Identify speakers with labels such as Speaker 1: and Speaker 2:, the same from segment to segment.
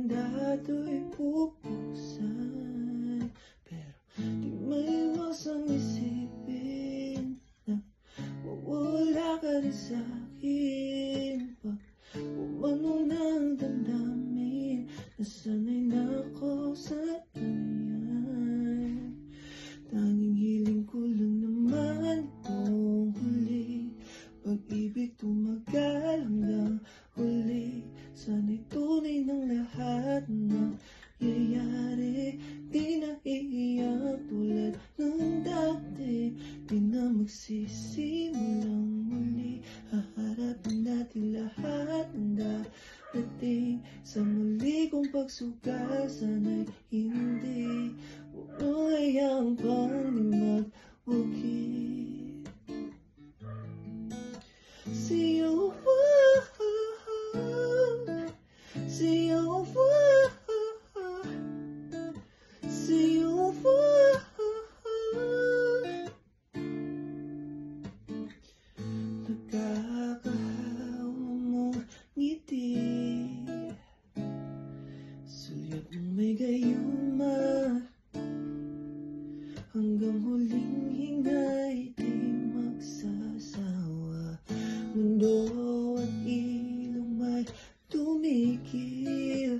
Speaker 1: kandato'y bubuksan, pero di maiwasang isipin na mawawala ka rin sa'kin. Pag umano ng damdamin, nasanay na ako sa ganyan. Tanging hiling ko lang naman itong huli, pag-ibig tumagal hanggang huli. Sana'y tunay ng lahat na nangyayari, di na iiyak tulad ng dati. Di na magsisimulang muli, haharapin natin lahat ng darating. Sa muli kong pagsugal, sana'y hindi huwag mo hayaang pang di mag-ukit. See you, see you, see you. Nagkakahawa mong ngiti, sulyap mong may gayuma, hanggang huling hinga'y di magsasawa. Mundo at ilong may tumigil,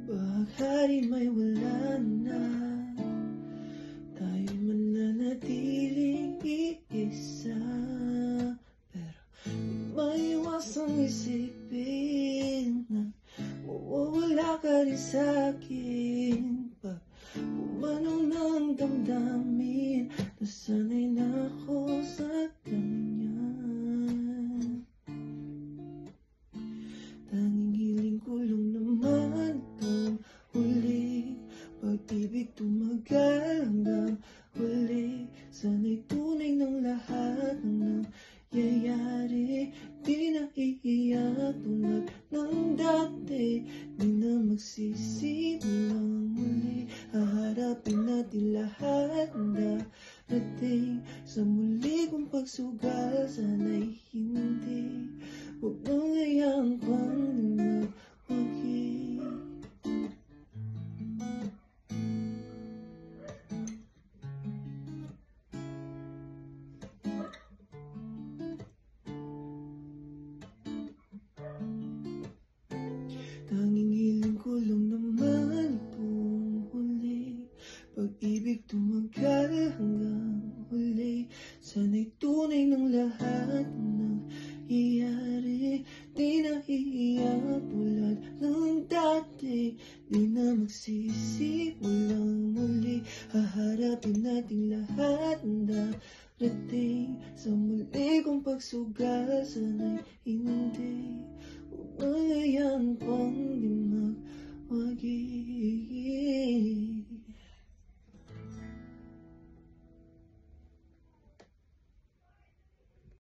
Speaker 1: baghari may wala na, tayo mananatiling iisa. Pero di maiwasang isipin na mawawala ka rin sa'kin. Pag umano ng damdamin, nasanay na ako sa ganyan. Tanging hiling ko lang naman itong huli, pag-ibig tumagal hanggang huli. Sana'y tunay ng lahat ng nangyayari, di na iiyak tulad ng dati. Di na magsisimulang muli, haharapin natin lahat ng darating. Sa muli kong pagsugal, sana'y hindi huwag mo hayaang pang di mag-ukit. Tanging hiling ko lang naman itong huli, pag-ibig tumagal hanggang huli. Sana'y tunay ng lahat ng nangyayari, di na iiyak tulad ng dati. Di na magsisimulang muli, haharapin natin lahat ng darating. Sa muli kong pagsugal, sana'y hindi huwag mo hayaang pang di mag